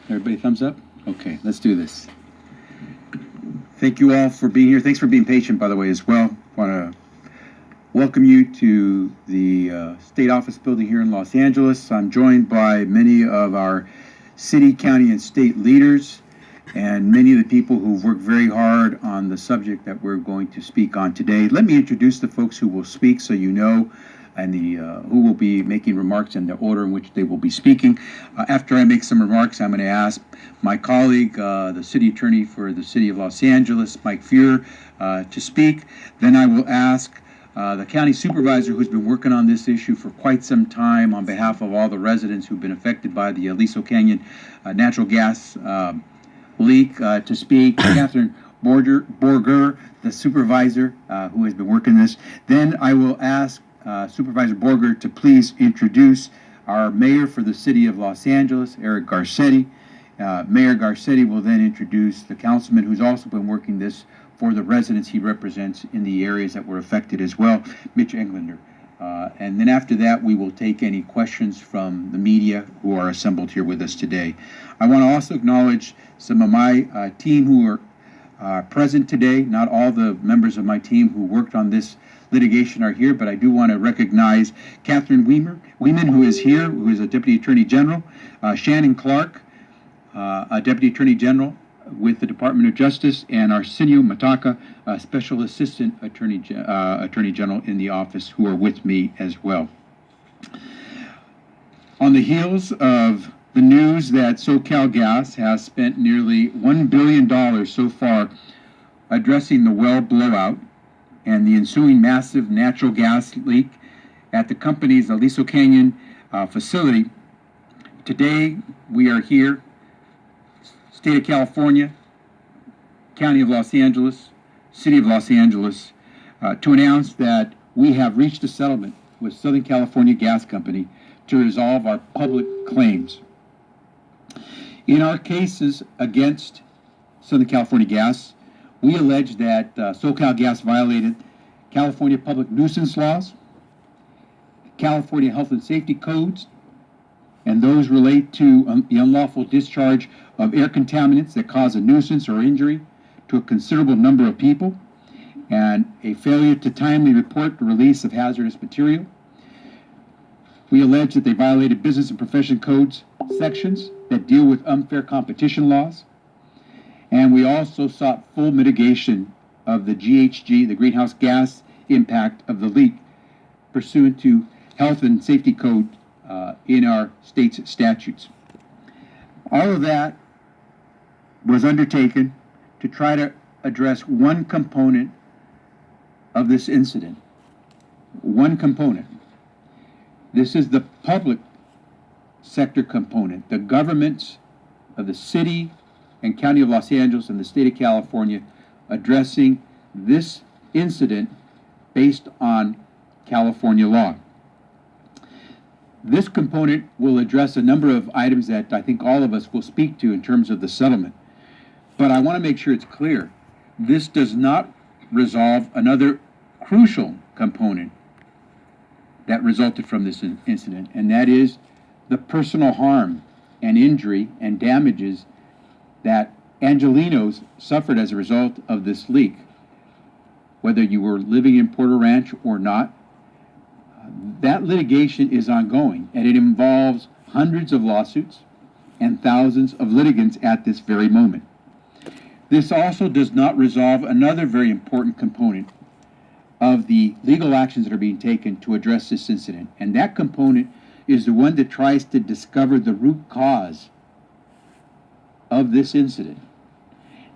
Everybody thumbs up? Okay, let's do this. Thank you all for being here. Thanks for being patient, by the way, as well. I want to welcome you to the State Office building here in Los Angeles. I'm joined by many of our city, county, and state leaders, and many of the people who've worked very hard on the subject that we're going to speak on today. Let me introduce the folks who will speak so you know, and who will be making remarks in the order in which they will be speaking. After I make some remarks, I'm going to ask my colleague, the city attorney for the city of Los Angeles, Mike Feuer, to speak. Then I will ask the county supervisor, who's been working on this issue for quite some time on behalf of all the residents who've been affected by the Aliso Canyon natural gas leak, to speak. Catherine Borger, the supervisor who has been working this. Then I will ask Supervisor Borger to please introduce our mayor for the city of Los Angeles, Eric Garcetti. Mayor Garcetti will then introduce the councilman who's also been working this for the residents he represents in the areas that were affected as well, Mitch Englander. And then after that, we will take any questions from the media who are assembled here with us today. I want to also acknowledge some of my team who are present today. Not all the members of my team who worked on this litigation are here, but I do want to recognize Catherine Weeman, who is here, who is a Deputy Attorney General, Shannon Clark, a Deputy Attorney General with the Department of Justice, and Arsenio Mataka, Special Assistant Attorney General in the office, who are with me as well. On the heels of the news that SoCalGas has spent nearly $1 billion so far addressing the well blowout and the ensuing massive natural gas leak at the company's Aliso Canyon facility, today we are here, State of California, County of Los Angeles, City of Los Angeles, to announce that we have reached a settlement with Southern California Gas Company to resolve our public claims. In our cases against Southern California Gas, we allege that SoCalGas violated California public nuisance laws, California health and safety codes, and those relate to the unlawful discharge of air contaminants that cause a nuisance or injury to a considerable number of people, and a failure to timely report the release of hazardous material. We allege that they violated business and profession codes sections that deal with unfair competition laws. And we also sought full mitigation of the GHG, the greenhouse gas impact of the leak, pursuant to health and safety code in our state's statutes. All of that was undertaken to try to address one component of this incident. One component. This is the public sector component, the governments of the city and County of Los Angeles and the State of California addressing this incident based on California law. This component will address a number of items that I think all of us will speak to in terms of the settlement. But I want to make sure it's clear. This does not resolve another crucial component that resulted from this incident, and that is the personal harm and injury and damages that Angelenos suffered as a result of this leak. Whether you were living in Porter Ranch or not, that litigation is ongoing, and it involves hundreds of lawsuits and thousands of litigants at this very moment. This also does not resolve another very important component of the legal actions that are being taken to address this incident, and that component is the one that tries to discover the root cause of this incident.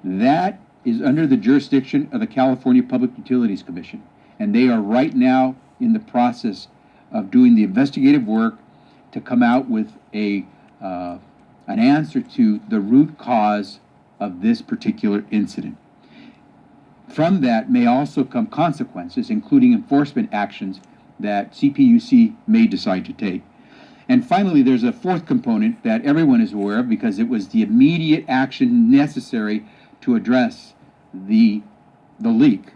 That is under the jurisdiction of the California Public Utilities Commission, and they are right now in the process of doing the investigative work to come out with an answer to the root cause of this particular incident. From that may also come consequences, including enforcement actions that CPUC may decide to take. And finally, there's a fourth component that everyone is aware of because it was the immediate action necessary to address the leak.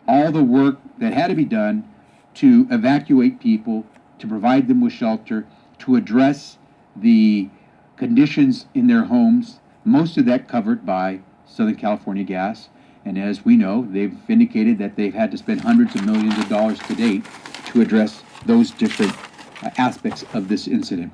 All the work that had to be done to evacuate people, to provide them with shelter, to address the conditions in their homes, most of that covered by Southern California Gas. And as we know, they've indicated that they've had to spend hundreds of millions of dollars to date to address those different aspects of this incident.